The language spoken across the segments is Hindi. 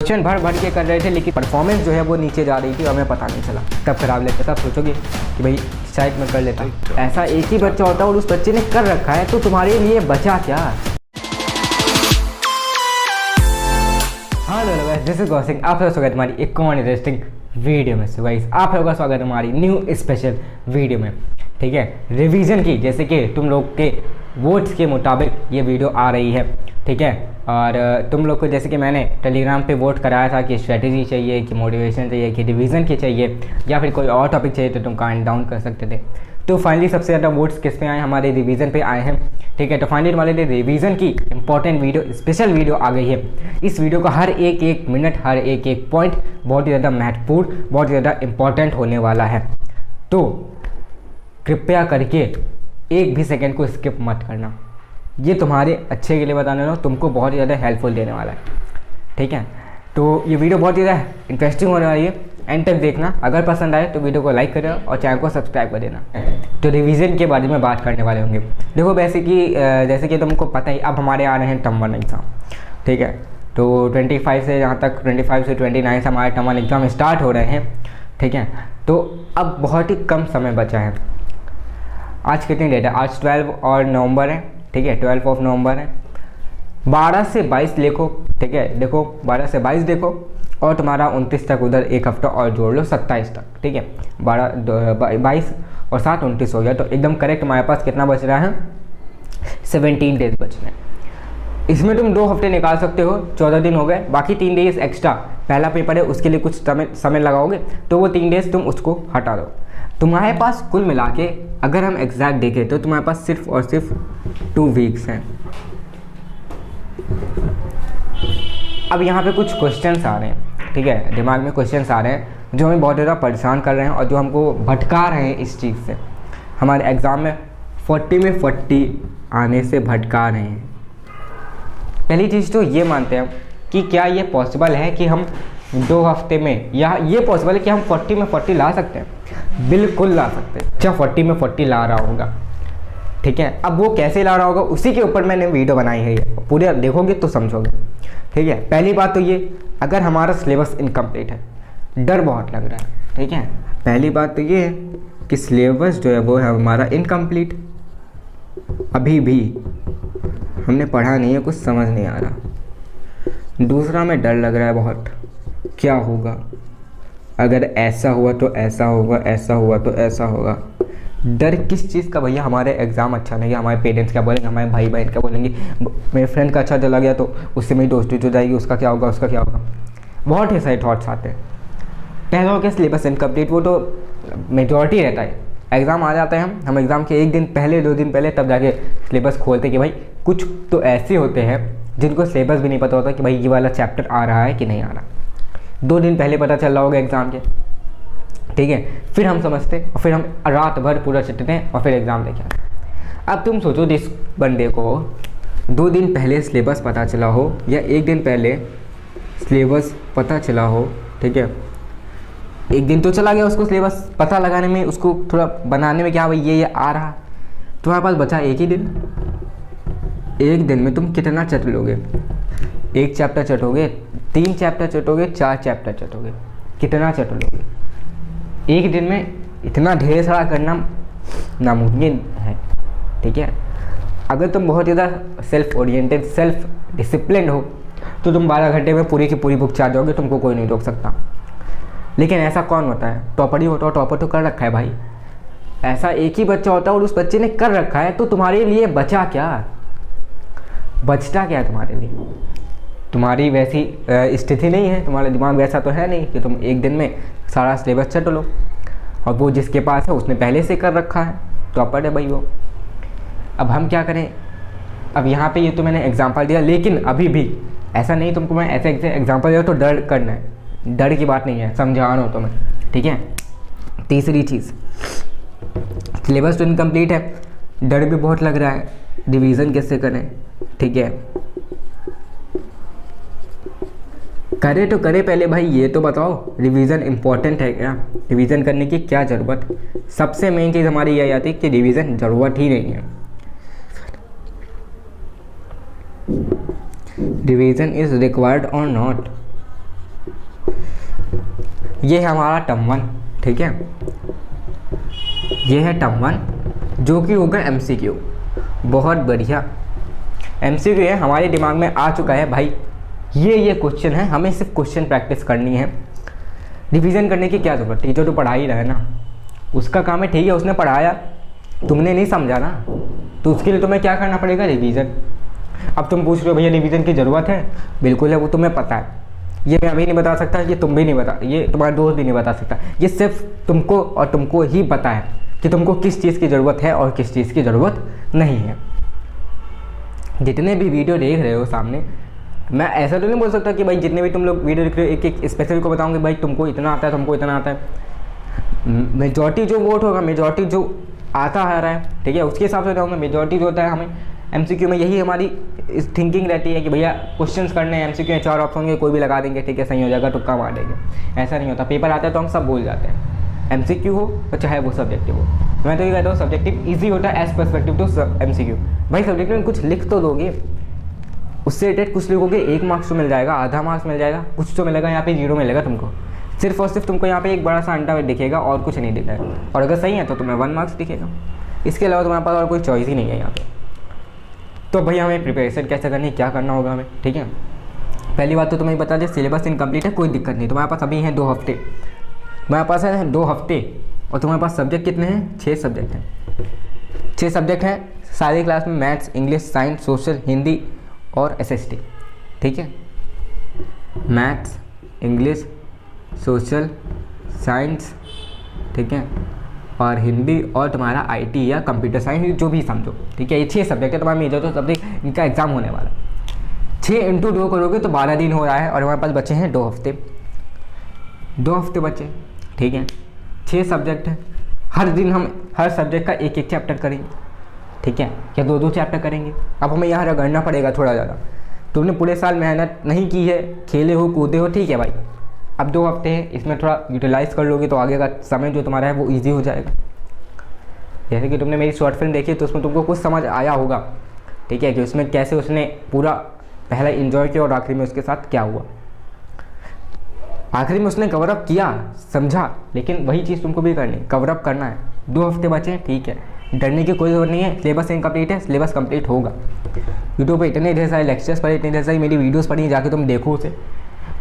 क्वेश्चन भर भर के कर रहे थे, लेकिन परफॉर्मेंस जो है वो नीचे जा रही थी और हमें पता नहीं चला। तब खराब लगता, तब सोचोगे कि भाई शायद मैं कर लेता। ऐसा एक ही बच्चा होता है और उस बच्चे ने कर रखा है, तो तुम्हारे लिए बचा क्या। हाँ गाइस, दिस इज गौसिंग। आप लोगों का स्वागत हमारी एक और इंटरेस्टिंग वीडियो में। सो गाइस, आप लोगों का स्वागत हमारी न्यू स्पेशल वीडियो में। ठीक है, रिवीजन की, जैसे कि तुम लोग के वोट्स के मुताबिक ये वीडियो आ रही है। ठीक है, और तुम लोग को जैसे कि मैंने टेलीग्राम पे वोट कराया था कि स्ट्रेटेजी चाहिए, कि मोटिवेशन चाहिए, कि रिवीजन की चाहिए, या फिर कोई और टॉपिक चाहिए, तो तुम कमेंट डाउन कर सकते थे। तो फाइनली सबसे ज़्यादा वोट्स किस पे आए? हमारे रिवीजन पे आए हैं। ठीक है, तो फाइनली हमारे लिए रिवीजन की इंपॉर्टेंट वीडियो, स्पेशल वीडियो आ गई है। इस वीडियो का हर एक मिनट, हर एक पॉइंट बहुत ही ज़्यादा महत्वपूर्ण, बहुत ही ज़्यादा इंपॉर्टेंट होने वाला है। तो कृपया करके एक भी सेकंड को स्किप मत करना। ये तुम्हारे अच्छे के लिए बताने वाला हूँ, तुमको बहुत ही ज़्यादा हेल्पफुल देने वाला है। ठीक है, तो ये वीडियो बहुत ही ज़्यादा इंटरेस्टिंग होने वाली है, एंड तक देखना। अगर पसंद आए तो वीडियो को लाइक करें और चैनल को सब्सक्राइब कर देना। तो रिवीजन के बारे में बात करने वाले होंगे। देखो जैसे कि तुमको पता ही, अब हमारे आ रहे हैं टर्म 1 एग्ज़ाम। ठीक है, तो 25 से, जहाँ तक 25 से 29 से हमारे टर्म 1 एग्ज़ाम स्टार्ट हो रहे हैं। ठीक है, तो अब बहुत ही कम समय बचा है। आज कितनी डेट है? आज 12 और नवंबर है। ठीक है, 12 ऑफ नवंबर है। 12 से 22 देखो। ठीक है, देखो 12 से 22 देखो, और तुम्हारा 29 तक उधर एक हफ्ता और जोड़ लो, 27 तक। ठीक है, 22 और 7 29 हो गया। तो एकदम करेक्ट हमारे पास कितना बच रहा है? 17 डेज बच रहे हैं। इसमें तुम 2 हफ्ते निकाल सकते हो, 14 दिन हो गए। बाकी 3 डेज एक्स्ट्रा, पहला पेपर है उसके लिए कुछ समय लगाओगे, तो वो 3 डेज तुम उसको हटा दो। तुम्हारे पास कुल मिला के अगर हम एग्जैक्ट देखें तो तुम्हारे पास सिर्फ और सिर्फ 2 वीक्स हैं। अब यहाँ पे कुछ क्वेश्चंस आ रहे हैं। ठीक है, दिमाग में क्वेश्चंस आ रहे हैं जो हमें बहुत ज़्यादा परेशान कर रहे हैं और जो हमको भटका रहे हैं इस चीज़ से। हमारे एग्ज़ाम में 40 में 40 आने से भटका रहे हैं। पहली चीज़ तो ये मानते हैं कि क्या ये पॉसिबल है कि हम 2 हफ्ते में, या ये पॉसिबल है कि हम 40 में 40 ला सकते हैं? बिल्कुल ला सकते हैं। अच्छा, 40 में 40 ला रहा होगा। ठीक है, अब वो कैसे ला रहा होगा उसी के ऊपर मैंने वीडियो बनाई है। पूरे देखोगे तो समझोगे। ठीक है, पहली बात तो ये, अगर हमारा सिलेबस इनकम्प्लीट है, डर बहुत लग रहा है। ठीक है, पहली बात तो ये है कि सिलेबस जो है वो है हमारा इनकम्प्लीट। अभी भी हमने पढ़ा नहीं है, कुछ समझ नहीं आ रहा। दूसरा, में डर लग रहा है बहुत, क्या होगा अगर ऐसा हुआ तो ऐसा होगा, ऐसा हुआ तो ऐसा होगा। डर किस चीज़ का भैया? हमारे एग्ज़ाम अच्छा नहीं है, हमारे पेरेंट्स क्या बोलेंगे, हमारे भाई बहन क्या बोलेंगे, मेरे फ्रेंड का अच्छा चला गया तो उससे मेरी दोस्ती हो जाएगी, उसका क्या होगा, उसका क्या होगा। बहुत ही सारे थॉट्स आते हैं। पहला हो गया सिलेबस इनकम्प्लीट, वो तो मेजॉरिटी रहता है। एग्ज़ाम आ जाता है, हम एग्ज़ाम के 1 दिन पहले, 2 दिन पहले तब जाके सिलेबस खोलते कि भाई कुछ तो ऐसे होते हैं जिनको सिलेबस भी नहीं पता होता कि भाई ये वाला चैप्टर आ रहा है कि नहीं आ रहा। 2 दिन पहले पता चल रहा होगा एग्ज़ाम के। ठीक है, फिर हम समझते और फिर हम रात भर पूरा चिट्ठते हैं और फिर एग्ज़ाम देखे आते। अब तुम सोचो, जिस बंदे को 2 दिन पहले सिलेबस पता चला हो या 1 दिन पहले सिलेबस पता चला हो। ठीक है, 1 दिन तो चला गया उसको सिलेबस पता लगाने में, उसको थोड़ा बनाने में, क्या भाई ये आ रहा। तुम्हारे पास बचा 1 ही दिन। 1 दिन में तुम कितना चट लोगे? 1 चैप्टर चटोगे, 3 चैप्टर चटोगे, 4 चैप्टर चटोगे, कितना चट लोगे? 1 दिन में इतना ढेर सारा करना नामुमकिन है। ठीक है, अगर तुम बहुत ज़्यादा सेल्फ ओरिएंटेड, सेल्फ डिसिप्लिन हो तो तुम 12 घंटे में पूरी की पूरी बुक चार जाओगे, तुमको कोई नहीं रोक सकता। लेकिन ऐसा कौन होता है? टॉपर ही होता है। टॉपर तो कर रखा है भाई, ऐसा एक ही बच्चा होता है और उस बच्चे ने कर रखा है। तो तुम्हारे लिए बचा क्या? बचता क्या है तुम्हारे लिए? तुम्हारी वैसी स्थिति नहीं है, तुम्हारा दिमाग वैसा तो है नहीं कि तुम 1 दिन में सारा सिलेबस चट लो। और वो जिसके पास है उसने पहले से कर रखा है, टॉपर है भाई वो। अब हम क्या करें? अब यहाँ पे ये तो मैंने एग्जांपल दिया, लेकिन अभी भी ऐसा नहीं तुमको मैं ऐसे एग्जांपल दिया तो डर करना है। डर की बात नहीं है, समझा रहा हूँ तुम्हें। ठीक है, तीसरी चीज़, सिलेबस तो इनकम्प्लीट है, डर भी बहुत लग रहा है, रिवीजन कैसे करें? ठीक है, करे तो करे पहले भाई ये तो बताओ, रिवीजन इम्पोर्टेंट है क्या? रिवीजन करने की क्या ज़रूरत? सबसे मेन चीज़ हमारी यही आती है कि रिवीजन ज़रूरत ही नहीं है। रिवीजन इज़ रिक्वायर्ड और नॉट? ये है हमारा टर्म 1, ठीक है, ये है टर्म 1 जो कि होगा MCQ। बहुत बढ़िया MCQ है, हमारे दिमाग में आ चुका है भाई, ये क्वेश्चन है, हमें सिर्फ क्वेश्चन प्रैक्टिस करनी है, रिवीजन करने की क्या ज़रूरत। टीचर तो पढ़ा ही रहा है ना, उसका काम है, ठीक है, उसने पढ़ाया, तुमने नहीं समझा ना, तो उसके लिए तुम्हें क्या करना पड़ेगा, रिवीजन। अब तुम पूछ रहे हो भैया रिवीजन की ज़रूरत है, बिल्कुल है, वो तुम्हें पता है, ये मैं अभी नहीं बता सकता, ये तुम भी नहीं बता, ये तुम्हारा दोस्त भी नहीं बता सकता, ये सिर्फ तुमको और तुमको ही पता है कि तुमको किस चीज़ की ज़रूरत है और किस चीज़ की ज़रूरत नहीं है। जितने भी वीडियो देख रहे हो सामने, मैं ऐसा तो नहीं बोल सकता कि भाई जितने भी तुम लोग वीडियो देख रहे हो एक एक स्पेशल को बताऊंगे भाई तुमको इतना आता है, तुमको इतना आता है। मेजॉरिटी जो वोट होगा, मेजॉरिटी जो आता आ रहा है, ठीक है, उसके हिसाब से बताऊँगा। मेजॉरिटी जो होता है हमें MCQ में यही हमारी थिंकिंग रहती है कि भैया क्वेश्चंस करने हैं, MCQ में 4 ऑप्शन के कोई भी लगा देंगे, ठीक है, सही हो जाएगा, तुक्का मार देंगे। ऐसा नहीं होता, पेपर आता है तो हम सब भूल जाते हैं, MCQ हो और चाहे वो सब्जेक्टिव हो। मैं तो ये कहता हूँ सब्जेक्टिव ईजी होता है एज पर्सपेक्टिव टू MCQ। भाई सब्जेक्टिव में कुछ लिख तो दोगे, उससे रिलेटेड कुछ लिखोगे, 1 मार्क्स तो मिल जाएगा, आधा मार्क्स मिल जाएगा, कुछ तो मिलेगा, यहाँ पे 0 मिलेगा तुमको। सिर्फ और सिर्फ तुमको यहाँ पे एक बड़ा सा अंडा दिखेगा और कुछ नहीं दिखेगा, और अगर सही है तो तुम्हें 1 मार्क्स दिखेगा। इसके अलावा तुम्हारे पास और कोई चॉइस ही नहीं है यहाँ पे। तो भैया हमें प्रिपरेशन कैसे करनी है, क्या करना होगा हमें, ठीक है। पहली बात तो तुम्हें बता दें, सिलेबस इनकम्प्लीट है, कोई दिक्कत नहीं, तुम्हारे पास अभी हैं 2 हफ्ते, तुम्हारे पास है 2 हफ्ते, और तुम्हारे पास सब्जेक्ट कितने हैं, 6 सब्जेक्ट हैं। 6 सब्जेक्ट हैं सारी क्लास में, maths, English, science, social, Hindi और SST, ठीक है। मैथ्स, इंग्लिश, सोशल, साइंस, ठीक है, और हिंदी और तुम्हारा IT या कंप्यूटर साइंस, जो भी समझो, ठीक है। ये 6 सब्जेक्ट है तुम्हारा मेजर, तो सब्जेक्ट इनका एग्जाम होने वाला। 6 × 2 करोगे तो 12 दिन हो रहा है, और हमारे पास बचे हैं 2 हफ्ते, 2 हफ्ते बचे, ठीक है। 6 सब्जेक्ट हैं, हर दिन हम हर सब्जेक्ट का एक एक चैप्टर करेंगे, ठीक है, या 2-2 चैप्टर करेंगे। अब हमें यहाँ रगड़ना पड़ेगा थोड़ा ज़्यादा, तुमने पूरे साल मेहनत नहीं की है, खेले हो, कूदे हो, ठीक है भाई, अब 2 हफ्ते हैं, इसमें थोड़ा यूटिलाइज़ कर लोगे तो आगे का समय जो तुम्हारा है वो ईजी हो जाएगा। जैसे कि तुमने मेरी शॉर्ट फिल्म देखी तो उसमें तुमको कुछ समझ आया होगा, ठीक है, कि उसमें कैसे उसने पूरा पहला एंजॉय किया और आखिरी में उसके साथ क्या हुआ। आखिरी में उसने कवर अप किया, समझा, लेकिन वही चीज़ तुमको भी करनी, कवर अप करना है। 2 हफ्ते बचे हैं, ठीक है, डरने की कोई ज़रूरत नहीं है, सिलेबस इनकम्प्लीट है, सिलेबस कंप्लीट होगा। यूट्यूब पे इतने ढेर सारे लेक्चर्स पढ़े, इतने ढेर सारी मेरी वीडियोस पढ़ी, जाके तुम देखो उसे,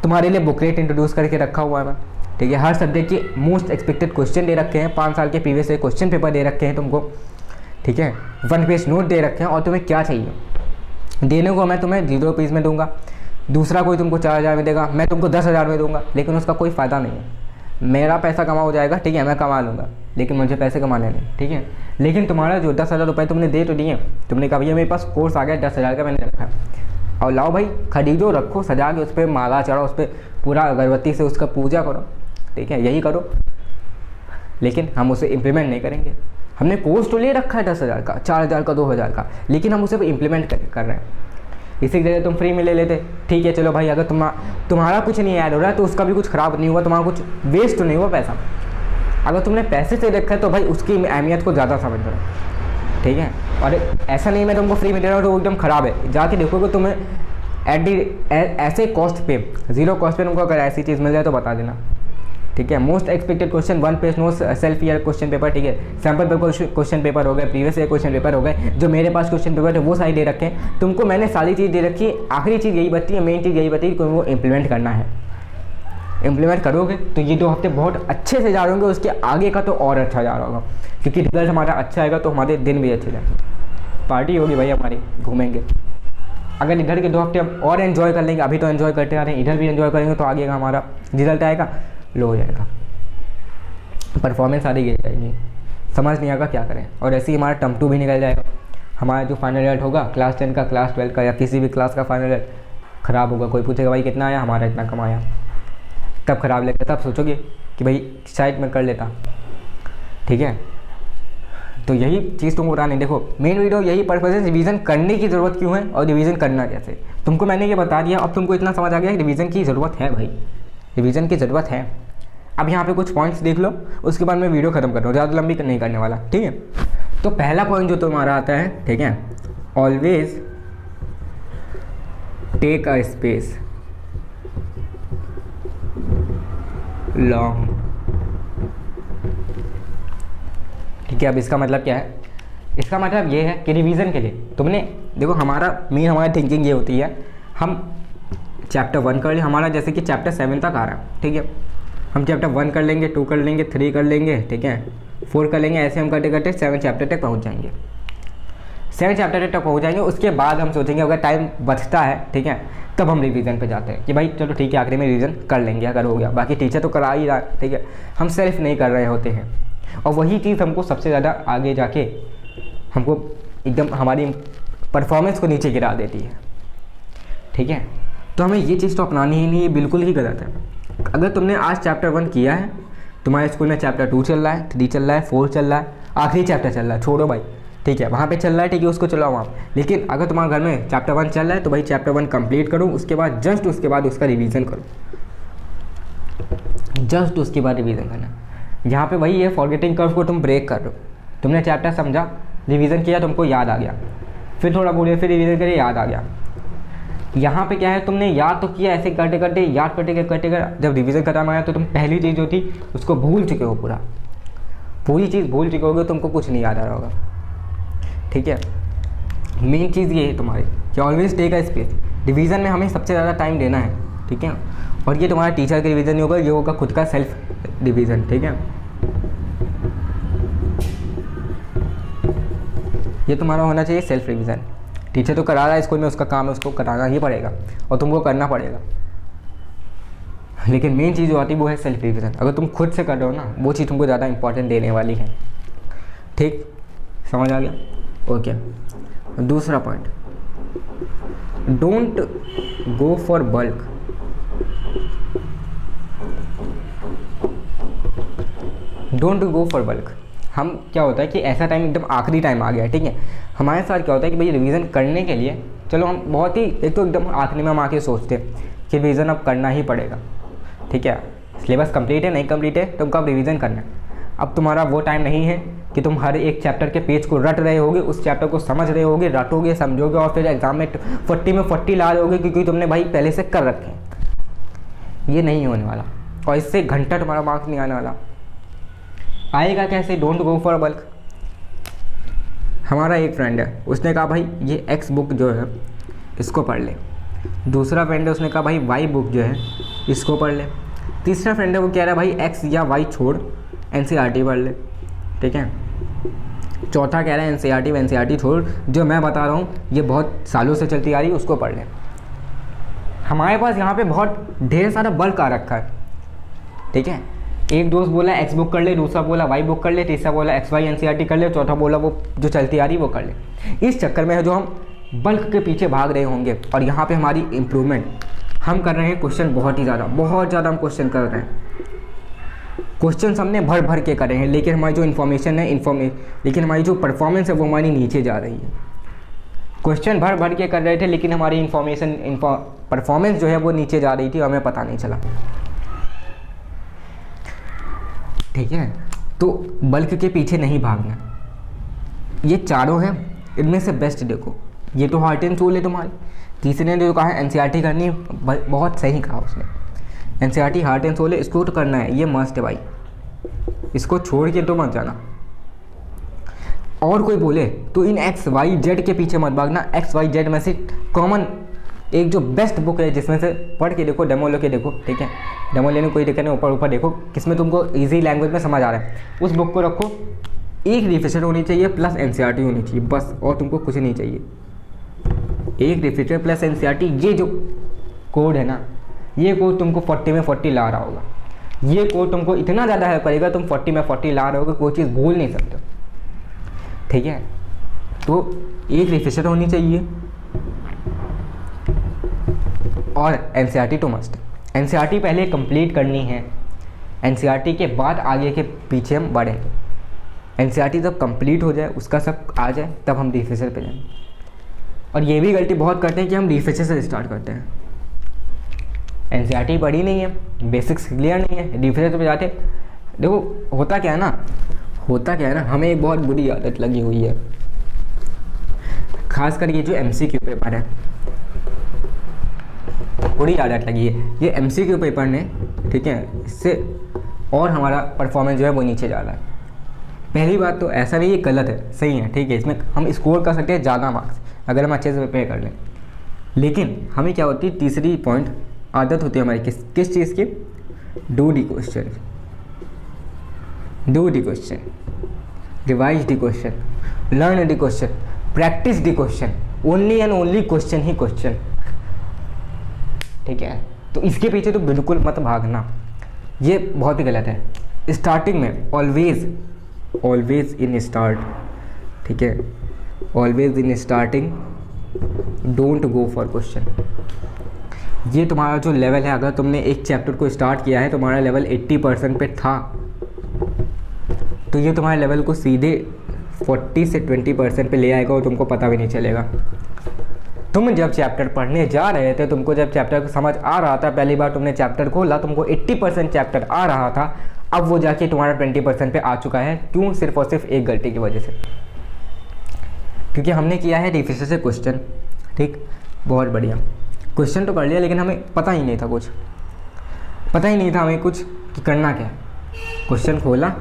तुम्हारे लिए बुकलेट इंट्रोड्यूस करके रखा हुआ है मैं, ठीक है। हर सब्जेक्ट के मोस्ट एक्सपेक्टेड क्वेश्चन दे रखे हैं, 5 साल के प्रीवियस ईयर क्वेश्चन पेपर दे रखे हैं तुमको, ठीक है, 1 पेज नोट दे रखे हैं, और तुम्हें क्या चाहिए देने को, मैं तुम्हें 0 रुपीज़ में दूंगा, दूसरा कोई तुमको 4000 में देगा, मैं तुमको 10,000 में दूंगा, लेकिन उसका कोई फ़ायदा नहीं है। मेरा पैसा कमा हो जाएगा, ठीक है, मैं कमा लूँगा, लेकिन मुझे पैसे कमाने नहीं, ठीक है। लेकिन तुम्हारा जो 10,000 रुपये तुमने दे तो दिए, तुमने कहा भैया मेरे पास कोर्स आ गया 10,000 का मैंने रखा है, और लाओ भाई खरीदो, रखो, सजा के उस पर माला चढ़ाओ, उस पर पूरा अगरबत्ती से उसका पूजा करो, ठीक है, यही करो, लेकिन हम उसे इम्प्लीमेंट नहीं करेंगे। हमने कोर्स तो ले रखा है 10,000 का, 4,000 का, 2,000 का, लेकिन हम उसे इम्प्लीमेंट कर रहे हैं। इसी की जगह तुम फ्री में ले लेते, ठीक है, चलो भाई, अगर तुम्हारा कुछ नहीं ऐड हो रहा है तो उसका भी कुछ ख़राब नहीं हुआ, तुम्हारा कुछ वेस्ट तो नहीं हुआ पैसा। अगर तुमने पैसे से रखा है तो भाई उसकी अहमियत को ज़्यादा समझ लो, ठीक है। और ऐसा नहीं मैं तुमको फ्री में दे रहा हूँ तो एकदम ख़राब है, जाके देखोगे तुम्हें ऐसे कॉस्ट पे, 0 कॉस्ट पे तुमको अगर ऐसी चीज़ मिल जाए तो बता देना, ठीक है। Most expected question, 1 page no self year question paper, ठीक है, सैम्पल पेपर क्वेश्चन पेपर हो गए, प्रीवियस ईयर क्वेश्चन पेपर हो गए, जो मेरे पास क्वेश्चन पेपर है वो सारी दे रखे हैं तुमको, मैंने सारी चीज़ दे रखी है। आखिरी चीज़ यही बची है, मेन चीज़ यही बची है कि वो इम्प्लीमेंट करना है। इम्प्लीमेंट करोगे तो ये 2 हफ्ते बहुत अच्छे से जा रहे होंगे, उसके आगे का तो और अच्छा जा रहा होगा, क्योंकि रिजल्ट हमारा अच्छा आएगा तो हमारे दिन भी अच्छे जाएंगे, पार्टी होगी भाई हमारी, घूमेंगे। अगर इधर के 2 हफ्ते हम और एंजॉय कर लेंगे, अभी तो एंजॉय करते आ रहे हैं, इधर भी एंजॉय करेंगे तो आगे का हमारा रिजल्ट आएगा लो हो जाएगा, परफॉर्मेंस सारी गिर जाएगी, समझ नहीं आएगा क्या करें। और ऐसे ही हमारा टर्म 2 भी निकल जाएगा, हमारा जो फाइनल रिजल्ट होगा क्लास 10 का, क्लास 12 का, या किसी भी क्लास का फाइनल रिजल्ट ख़राब होगा। कोई पूछेगा भाई कितना आया, हमारा इतना कम आया, तब ख़राब लगेगा, तब सोचोगे कि भाई शायद मैं कर लेता, ठीक है। तो यही चीज़ तुमको बतानी, देखो मेन वीडियो यही पर्पज़ है, रिवीजन करने की ज़रूरत क्यों है और रिवीजन करना कैसे। तुमको मैंने ये बता दिया, अब तुमको इतना समझ आ गया कि रिवीजन की ज़रूरत है भाई, रिवीजन की ज़रूरत है। अब यहाँ पे कुछ पॉइंट्स देख लो, उसके बाद मैं वीडियो ख़त्म कर रहा हूँ, ज़्यादा लंबी नहीं करने वाला, ठीक है। तो पहला पॉइंट जो तुम्हारा आता है, ठीक है, always take a space. Long. ठीक है, अब इसका मतलब क्या है? इसका मतलब ये है कि रिवीजन के लिए तुमने देखो, हमारी थिंकिंग ये होती है, हम चैप्टर 1 कर ले, हमारा जैसे कि चैप्टर 7 तक आ रहा है, ठीक है, हम चैप्टर 1 कर लेंगे, 2 कर लेंगे, 3 कर लेंगे, ठीक है, 4 कर लेंगे, ऐसे हम करते करते 7 चैप्टर तक पहुंच जाएंगे। 7 चैप्टर तक पहुंच जाएंगे, उसके बाद हम सोचेंगे अगर टाइम बचता है, ठीक है, तब हम रिवीजन पे जाते हैं कि भाई चलो ठीक है, आखिरी में रिवीजन कर लेंगे अगर हो गया, बाकी टीचर तो करा ही रहा है, ठीक है, हम सेल्फ नहीं कर रहे होते हैं। और वही चीज़ हमको सबसे ज़्यादा आगे जाके हमको एकदम हमारी परफॉर्मेंस को नीचे गिरा देती है, ठीक है। तो हमें ये चीज़ तो अपनानी ही नहीं, ये बिल्कुल ही गलत है। अगर तुमने आज चैप्टर 1 किया है, तुम्हारे स्कूल में चैप्टर 2 चल रहा है, 3 चल रहा है, 4 चल रहा है, आखिरी चैप्टर चल रहा है, छोड़ो भाई, ठीक है, वहाँ पे चल रहा है, ठीक है, उसको चलाओ वहाँ। लेकिन अगर तुम्हारे घर में चैप्टर 1 चल रहा है तो भाई चैप्टर 1 कंप्लीट करो, उसके बाद जस्ट उसके बाद उसका रिवीजन करो, जस्ट उसके बाद रिवीजन करना। यहाँ पे वही है, फॉरगेटिंग कर्व को तुम ब्रेक कर रहे हो। तुमने चैप्टर समझा, रिवीजन किया, तुमको याद आ गया, फिर थोड़ा बोले, फिर रिवीजन करे, याद आ गया। यहाँ पे क्या है, तुमने याद तो किया, ऐसे करते करते याद करते जब रिवीजन खत्म आया तो तुम पहली चीज़ जो थी उसको भूल चुके हो, पूरी चीज़ भूल चुके होगे, तुमको कुछ नहीं याद आ रहा होगा, ठीक है। मेन चीज़ ये है तुम्हारी कि always take a space. Revision में हमें सबसे ज़्यादा टाइम देना है, ठीक है। और ये तुम्हारा टीचर का रिवीजन नहीं होगा, ये होगा खुद का सेल्फ रिवीजन, ठीक है। ये तुम्हारा होना चाहिए सेल्फ रिवीजन। टीचर तो करा रहा है स्कूल में, उसका काम है, उसको कराना ही पड़ेगा और तुमको करना पड़ेगा। लेकिन मेन चीज़ जो आती है वो है सेल्फ रिवीजन। अगर तुम खुद से कर रहे हो ना, वो चीज़ तुमको ज़्यादा इंपॉर्टेंट देने वाली है, ठीक, समझ आ गया? ओके, दूसरा point, don't go for bulk. Don't go for bulk. हम क्या होता है कि ऐसा टाइम एकदम आखिरी टाइम आ गया है, ठीक है, हमारे साथ क्या होता है कि भाई रिवीजन करने के लिए चलो हम बहुत ही एक तो एकदम आखिरी में हम आके सोचते हैं कि रिवीजन अब करना ही पड़ेगा, ठीक है, सिलेबस कंप्लीट है, नहीं कंप्लीट है, तुमको अब रिवीजन करना है। अब तुम्हारा वो टाइम नहीं है कि तुम हर एक चैप्टर के पेज को रट रहे होगे, उस चैप्टर को समझ रहे होगे, रटोगे, समझोगे और फिर एग्जाम में 40 में 40 ला रहे होगे क्योंकि तुमने भाई पहले से कर रखे हैं। ये नहीं होने वाला और इससे घंटा तुम्हारा मार्क्स नहीं आने वाला। आएगा कैसे? Don't go for bulk. हमारा एक फ्रेंड है, उसने कहा भाई ये एक्स बुक जो है इसको पढ़ ले। दूसरा फ्रेंड है, उसने कहा भाई वाई बुक जो है इसको पढ़ ले। तीसरा फ्रेंड है, वो कह रहा है भाई एक्स या वाई छोड़ एनसीईआरटी पढ़ ले, ठीक है। चौथा कह रहा है एनसीईआरटी छोड़, जो मैं बता रहा हूँ ये बहुत सालों से चलती आ रही है, उसको पढ़ ले। हमारे पास यहाँ पे बहुत ढेर सारा बल्क आ रखा है, ठीक है। एक दोस्त बोला एक्स बुक कर ले, दूसरा बोला वाई बुक कर ले, तीसरा बोला एक्स वाई एनसीईआरटी कर ले, चौथा बोला वो जो चलती आ रही वो कर ले। इस चक्कर में है जो हम बल्क के पीछे भाग रहे होंगे और यहाँ पे हमारी इम्प्रूवमेंट हम कर रहे हैं। क्वेश्चन बहुत ज़्यादा हम क्वेश्चन कर रहे हैं, क्वेश्चन हमने भर भर के कर रहे हैं, लेकिन हमारी जो इन्फॉर्मेशन है लेकिन हमारी जो परफॉर्मेंस है वो हमारी नीचे जा रही है। क्वेश्चन भर भर के कर रहे थे लेकिन हमारी परफॉर्मेंस जो है वो नीचे जा रही थी और हमें पता नहीं चला, ठीक है। तो बल्क के पीछे नहीं भागना। ये चारों हैं, इनमें से बेस्ट देखो। ये तो हार्ट एंड सोल है तुम्हारी। तीसरे ने जो कहा है एनसीईआरटी करनी, बहुत सही कहा उसने। एनसीईआरटी हार्ट एंड सोल है, इसको तो करना है, ये मस्ट है भाई, इसको छोड़ के तो मत जाना। और कोई बोले तो इन एक्स वाई जेड के पीछे मत भागना। एक्स वाई जेड में से कॉमन एक जो बेस्ट बुक है जिसमें से पढ़ के देखो, डेमो लेके देखो, ठीक है। डेमो लेने कोई दिक्कत नहीं, ऊपर देखो किसमें तुमको इजी लैंग्वेज में समझ आ रहा है, उस बुक को रखो। एक रिविजन होनी चाहिए प्लस एनसीईआरटी होनी चाहिए, बस, और तुमको कुछ नहीं चाहिए। एक रिविजन प्लस एनसीईआरटी, ये जो कोड है ना, ये कोड तुमको 40 में 40 ला रहा होगा। ये कोड तुमको इतना ज़्यादा हेल्प करेगा, तुम 40 में 40 ला रहे होगे, कोई चीज़ भूल नहीं सकते, ठीक है। तो एक रिविजन होनी चाहिए और एनसीईआरटी तो मस्ट। एनसीईआरटी पहले कंप्लीट करनी है, एनसीईआरटी के बाद आगे के पीछे हम बढ़ेंगे। एनसीईआरटी जब कंप्लीट हो जाए, उसका सब आ जाए, तब हम रिविजन पे जाएंगे। और ये भी गलती बहुत करते हैं कि हम रिविजन से स्टार्ट करते हैं। एनसीईआरटी पढ़ी नहीं है, बेसिक्स क्लियर नहीं है, रिविजन पे जाते। देखो होता क्या है ना, हमें एक बहुत बुरी आदत लगी हुई है, खासकर ये जो एमसीक्यू पेपर है, बुरी आदत लगी है। ये एमसीक्यू पेपर ने, ठीक है, इससे और हमारा परफॉर्मेंस जो है वो नीचे जा रहा है। पहली बात तो ऐसा नहीं, ये गलत है, सही है, ठीक है, इसमें हम स्कोर कर सकते हैं ज़्यादा मार्क्स अगर हम अच्छे से प्रिपेयर कर लें। लेकिन हमें क्या होती है, तीसरी पॉइंट आदत होती है हमारी किस चीज़ की, do the question, do the question, revise the question, learn the question, practice the question, only and only question he question, ठीक है। तो इसके पीछे तो बिल्कुल मत भागना, ये बहुत ही गलत है। स्टार्टिंग में ऑलवेज इन स्टार्ट, ठीक है, always in starting don't go for question. ये तुम्हारा जो लेवल है, अगर तुमने एक चैप्टर को स्टार्ट किया है, तुम्हारा लेवल 80% पे था, तो ये तुम्हारे लेवल को सीधे 40 से 20% पे ले आएगा और तुमको पता भी नहीं चलेगा। तुम जब चैप्टर पढ़ने जा रहे थे, तुमको जब चैप्टर को समझ आ रहा था, पहली बार तुमने चैप्टर खोला, तुमको 80% चैप्टर आ रहा था, अब वो जाके तुम्हारा 20% पे आ चुका है। क्यों? सिर्फ और सिर्फ एक गलती की वजह से, क्योंकि हमने किया है रिविजन से क्वेश्चन, ठीक, बहुत बढ़िया, क्वेश्चन तो कर लिया, लेकिन हमें पता ही नहीं था कुछ, पता ही नहीं था हमें कुछ कि करना क्या है। क्वेश्चन खोला,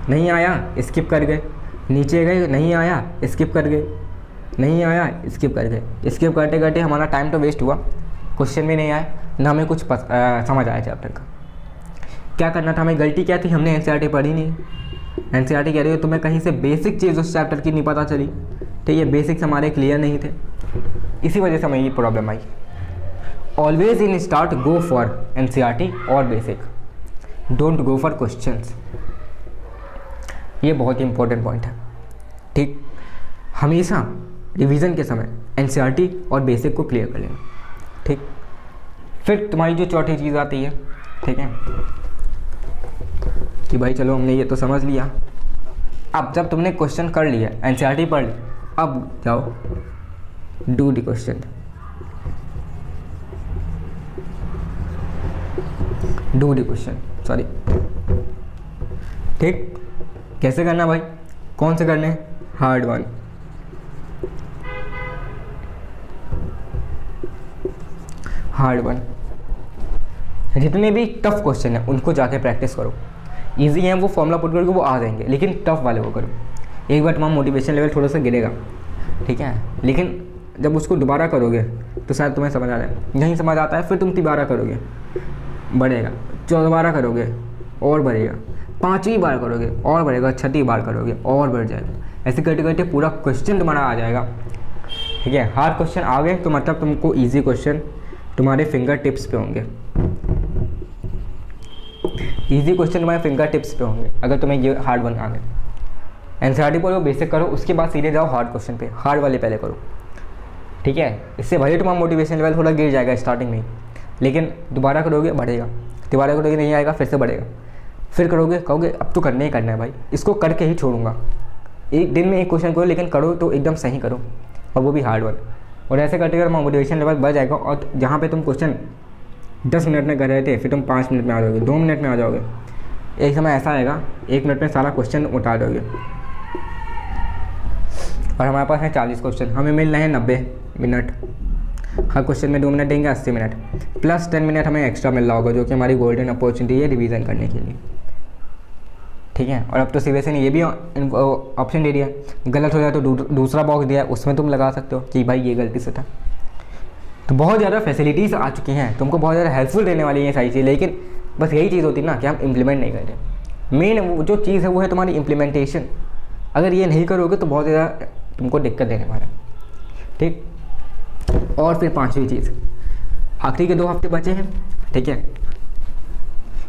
नहीं आया, स्किप कर गए, नीचे गए, नहीं आया, स्किप कर गए, नहीं आया, स्किप कर गए। स्किप करते करते हमारा टाइम तो वेस्ट हुआ, क्वेश्चन भी नहीं आया, ना हमें कुछ समझ आया चैप्टर का। क्या करना था हमें, गलती क्या थी, हमने एनसीईआरटी पढ़ी नहीं। एनसीईआरटी कह रही है तुम्हें कहीं से बेसिक चीज़ उस चैप्टर की नहीं पता चली, ठीक है, बेसिक्स हमारे क्लियर नहीं थे, इसी वजह से हमें ये प्रॉब्लम आई। Always in start go for NCERT और basic, don't go for questions. ये बहुत ही इंपॉर्टेंट पॉइंट है, ठीक। हमेशा रिवीजन के समय एनसीईआरटी और बेसिक को क्लियर कर लेना, ठीक। फिर तुम्हारी जो चौथी चीज़ आती है, ठीक है, कि भाई चलो हमने ये तो समझ लिया, अब जब तुमने क्वेश्चन कर लिया, एनसीईआरटी पढ़ ली, अब जाओ do the question, do the question, sorry, ठीक। कैसे करना भाई, कौन से करने, हार्ड वन, हार्ड वन, जितने भी टफ क्वेश्चन हैं उनको जाके प्रैक्टिस करो। इजी हैं वो फॉर्मूला पुट करके वो आ जाएंगे, लेकिन टफ वाले वो करो। एक बार तुम्हारा मोटिवेशन लेवल थोड़ा सा गिरेगा, ठीक है, लेकिन जब उसको दोबारा करोगे तो शायद तुम्हें समझ आ जाए, यहीं समझ आता है, फिर तुम दोबारा करोगे, बढ़ेगा, दोबारा करोगे और बढ़ेगा, 5वीं बार करोगे और बढ़ेगा, 6वीं बार करोगे और बढ़ जाएगा, ऐसे करते करते पूरा क्वेश्चन तुम्हारा आ जाएगा, ठीक है। हार्ड क्वेश्चन आ गए तो मतलब तुमको ईजी क्वेश्चन तुम्हारे फिंगर टिप्स पे होंगे, इजी क्वेश्चन तुम्हारे फिंगर टिप्स पे होंगे अगर तुम्हें ये हार्ड वन आ गए। एनसीईआरटी पढ़ो, बेसिक करो, उसके बाद सीधे जाओ हार्ड क्वेश्चन पे, हार्ड वाले पहले करो, ठीक है। इससे भले तुम्हारा मोटिवेशन लेवल थोड़ा गिर जाएगा स्टार्टिंग में, लेकिन दोबारा करोगे बढ़ेगा, दोबारा करोगे नहीं आएगा, फिर से बढ़ेगा, फिर करोगे, कहोगे अब तो करना ही करना है भाई, इसको करके ही छोड़ूंगा। एक दिन में एक क्वेश्चन करो, लेकिन करो तो एकदम सही करो, और वो भी हार्ड वन। और ऐसे करते कर मोटिवेशन लेवल बढ़ जाएगा, और जहाँ पे तुम क्वेश्चन 10 मिनट में कर रहे थे, फिर तुम 5 मिनट में आ जाओगे, 2 मिनट में आ जाओगे, एक समय ऐसा आएगा 1 मिनट में सारा क्वेश्चन उठा दोगे। और हमारे पास है 40 क्वेश्चन, हमें मिल रहे हैं 90 मिनट, हर क्वेश्चन में 2 मिनट देंगे, 80 मिनट प्लस 10 मिनट हमें एक्स्ट्रा मिल रहा होगा, जो कि हमारी गोल्डन अपॉर्चुनिटी है रिवीजन करने के लिए, ठीक है। और अब तो सीबीएसई ने ये भी ऑप्शन दे दिया है, गलत हो जाए तो दूसरा बॉक्स दिया है, उसमें तुम लगा सकते हो कि भाई ये गलती से था। तो बहुत ज़्यादा फैसिलिटीज़ आ चुकी हैं, तुमको बहुत ज़्यादा हेल्पफुल रहने वाली है सारी चीज़, लेकिन बस यही चीज़ होती है ना कि हम इम्प्लीमेंट नहीं करते। मेन वो जो चीज़ है वो है तुम्हारी इम्प्लीमेंटेशन, अगर ये नहीं करोगे तो बहुत ज़्यादा तुमको दिक्कत देने वाला है, ठीक। और फिर 5वीं चीज़, आखिरी के 2 हफ्ते बचे हैं, ठीक है।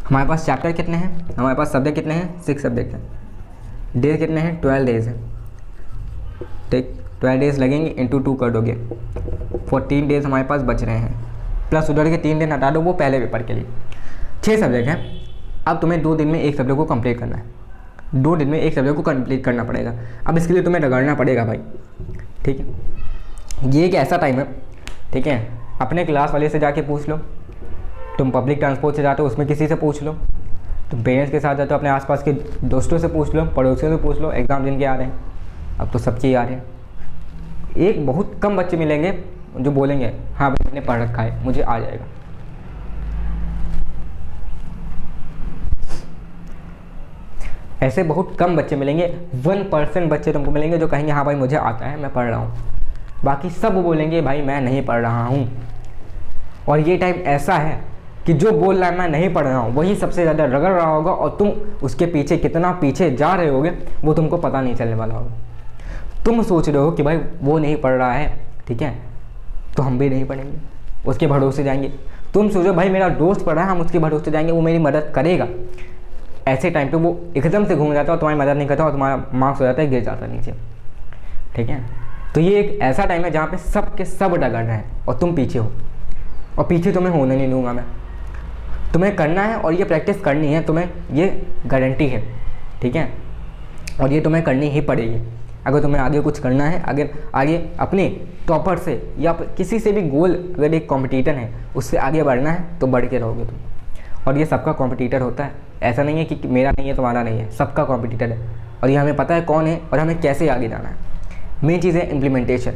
हमारे पास चैप्टर कितने हैं, हमारे पास सब्जेक्ट कितने हैं, 6 सब्जेक्ट हैं, डेज कितने हैं, 12 डेज हैं, ठीक। 12 डेज लगेंगे, इंटू 2 कर दोगे, 14 डेज हमारे पास बच रहे हैं, प्लस उधर के 3 दिन हटा दो वो पहले पेपर के लिए। 6 सब्जेक्ट हैं, अब तुम्हें 2 दिन में एक सब्जेक्ट को कंप्लीट करना है, 2 दिन में एक सब्जेक्ट को कंप्लीट करना पड़ेगा। अब इसके लिए तुम्हें रगड़ना पड़ेगा भाई, ठीक है। ये एक ऐसा टाइम है, ठीक है, अपने क्लास वाले से जाके पूछ लो, तुम पब्लिक ट्रांसपोर्ट से जाते हो उसमें किसी से पूछ लो, तुम पेरेंट्स के साथ जाते हो अपने आसपास के दोस्तों से पूछ लो, पड़ोसियों से पूछ लो, एग्ज़ाम जिनके आ रहे हैं, अब तो सब चीज़ आ रहे हैं। एक बहुत कम बच्चे मिलेंगे जो बोलेंगे हाँ भाई मैंने पढ़ रखा है, मुझे आ जाएगा। ऐसे बहुत कम बच्चे मिलेंगे, 1% बच्चे तुमको मिलेंगे जो कहेंगे हाँ भाई मुझे आता है, मैं पढ़ रहा हूँ। बाकी सब बोलेंगे भाई मैं नहीं पढ़ रहा हूँ। और ये टाइम ऐसा है कि जो बोल रहा है मैं नहीं पढ़ रहा हूँ वही सबसे ज़्यादा रगड़ रहा होगा, और तुम उसके पीछे कितना पीछे जा रहे होगे वो तुमको पता नहीं चलने वाला होगा। तुम सोच रहे हो कि भाई वो नहीं पढ़ रहा है, ठीक है, तो हम भी नहीं पढ़ेंगे, उसके भरोसे जाएंगे। तुम सोचो भाई मेरा दोस्त पढ़ा है, हम उसके भरोसे जाएंगे, वो मेरी मदद करेगा। ऐसे टाइम पे वो एकदम से घूम जाता है और तुम्हारी मदद नहीं करता और तुम्हारा मार्क्स हो जाता है, गिर जाता है नीचे, ठीक है। तो ये एक ऐसा टाइम है जहाँ पे सब के सब डगर रहे हैं और तुम पीछे हो, और पीछे तुम्हें होने नहीं दूंगा मैं। तुम्हें करना है और ये प्रैक्टिस करनी है, तुम्हें ये गारंटी है, ठीक है। और ये तुम्हें करनी ही पड़ेगी अगर तुम्हें आगे कुछ करना है। अगर आगे अपने टॉपर से या किसी से भी गोल, अगर एक कॉम्पिटिटर है उससे आगे बढ़ना है तो बढ़ के रहोगे तुम। और ये सबका कॉम्पिटिटर होता है, ऐसा नहीं है कि मेरा नहीं है तुम्हारा नहीं है, सबका कॉम्पिटिटर है। और ये हमें पता है कौन है और हमें कैसे आगे जाना है। मेन चीज़ है इम्प्लीमेंटेशन।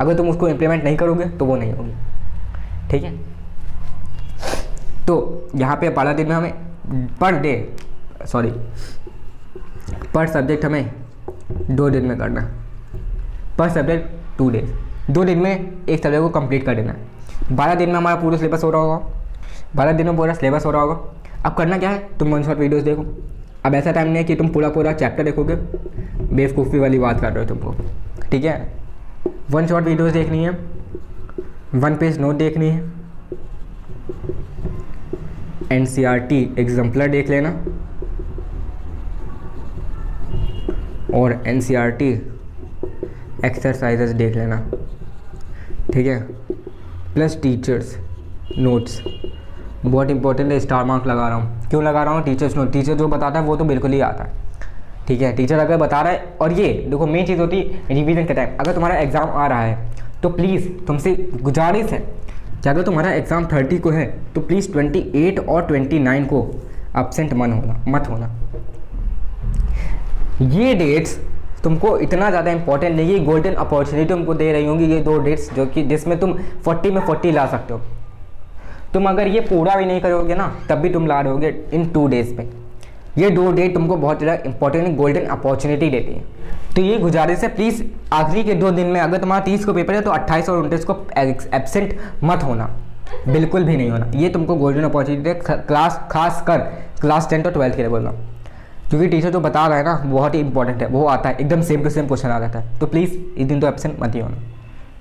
अगर तुम उसको इम्प्लीमेंट नहीं करोगे तो वो नहीं होगी, ठीक है। तो यहाँ पे 12 दिन में हमें पर सब्जेक्ट हमें 2 दिन में करना है। पर सब्जेक्ट 2 डेज, 2 दिन में एक सब्जेक्ट को कंप्लीट कर देना है। 12 दिन में हमारा पूरा सिलेबस हो रहा होगा, 12 दिन में पूरा सिलेबस हो रहा होगा। अब करना क्या है, तुम 1 शॉट वीडियोस देखो। अब ऐसा टाइम नहीं है कि तुम पूरा चैप्टर देखोगे, बेवकूफ़ी वाली बात कर रहे हो तुमको, ठीक है। 1 शॉट वीडियोस देखनी है, 1 पेज नोट देखनी है, NCERT एग्जाम्पलर देख लेना और NCERT एक्सरसाइजेस देख लेना, ठीक है। प्लस टीचर्स नोट्स, बहुत इंपॉर्टेंट है, स्टार मार्क लगा रहा हूँ। क्यों लगा रहा हूँ? टीचर्स नोट, टीचर जो बताता है वो तो बिल्कुल ही आता है, ठीक है। टीचर अगर बता रहा है, और ये देखो मेन चीज़ होती है रिवीजन के टाइम। अगर तुम्हारा एग्ज़ाम आ रहा है तो प्लीज़ तुमसे गुजारिश है कि अगर तुम्हारा एग्ज़ाम 30 को है तो प्लीज़ 28 और 29 को एब्सेंट मत होना। ये डेट्स तुमको इतना ज़्यादा इंपॉर्टेंट नहीं है, गोल्डन अपॉर्चुनिटी तुमको दे रही होंगी ये 2 डेट्स, जो कि जिसमें तुम 40 में 40 ला सकते हो। तुम अगर ये पूरा भी नहीं करोगे ना तब भी तुम ला रहे होगे इन 2 डेज़ में। ये 2 डेट तुमको बहुत ज़्यादा इंपॉर्टेंट गोल्डन अपॉर्चुनिटी देती है। तो ये गुजारिश है प्लीज़ आखिरी के 2 दिन में, अगर तुम्हारा 30 को पेपर है तो 28 और 29 को एब्सेंट मत होना, बिल्कुल भी नहीं होना। ये तुमको गोल्डन अपॉर्चुनिटी है, खास कर क्लास 10 और 12 के लिए बोल रहा हूँ, क्योंकि टीचर जो बता रहा है ना बहुत ही इंपॉर्टेंट है, वो आता है एकदम सेम टू सेम क्वेश्चन आ जाता है। तो प्लीज़ इस दिन तो एब्सेंट मत ही होना,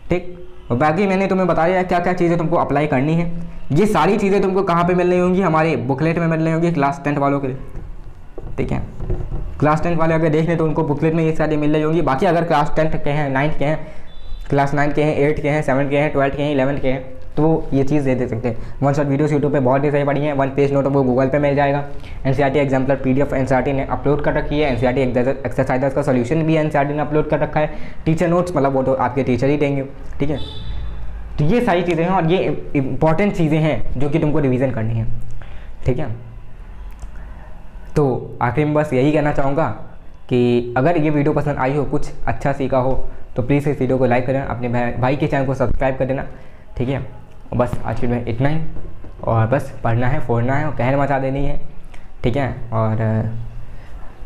ठीक। और बाकी मैंने तुम्हें बताया क्या क्या चीज़ें तुमको अप्लाई करनी है। ये सारी चीज़ें तुमको कहाँ पे मिल रही होंगी, हमारे बुकलेट में मिल रही होंगी क्लास 10 वालों के लिए, ठीक है। क्लास 10 वाले अगर देख लें तो उनको बुकलेट में ये सारी मिल रही होंगी। बाकी अगर क्लास 10 के हैं, 9 के हैं, क्लास 9 के हैं, 8 के हैं, 7 के हैं, 12 के हैं, 11 के हैं, तो वो ये चीज़ दे सकते हैं। 1 शॉट वीडियोस यूट्यूब पे बहुत ही सही पड़ी हैं। 1 पेज नोट वो गूगल पे मिल जाएगा। NCERT एग्जाम्पलर PDF NCERT ने अपलोड कर रखी है। NCERT एक्सरसाइजेस का सोल्यूशन भी NCERT ने अपलोड कर रखा है। टीचर नोट्स मतलब वो तो आपके टीचर ही देंगे, ठीक है। तो ये सारी चीज़ें हैं और ये इंपॉर्टेंट चीज़ें हैं जो कि तुमको रिवीजन करनी है, ठीक है। तो आखिर में बस यही कहना चाहूँगा कि अगर ये वीडियो पसंद आई हो, कुछ अच्छा सीखा हो, तो प्लीज़ इस वीडियो को लाइक करें, अपने भाई के चैनल को सब्सक्राइब कर देना, ठीक है। और बस आज के में इतना ही, और बस पढ़ना है, फोड़ना है और कहर मचा देनी है, ठीक है। और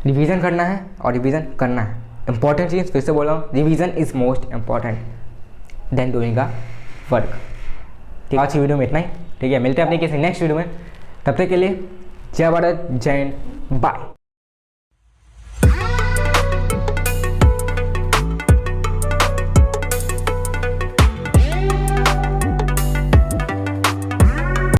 रिवीजन करना है और रिवीजन करना है। इंपॉर्टेंट चीज़ फिर से बोल रहा हूँ, revision is most important than doing a work, ठीक है। आज की वीडियो में इतना ही, ठीक है। मिलते हैं अपने किसी नेक्स्ट वीडियो में, तब तक के लिए जय भारत, जय हिंद, बाय।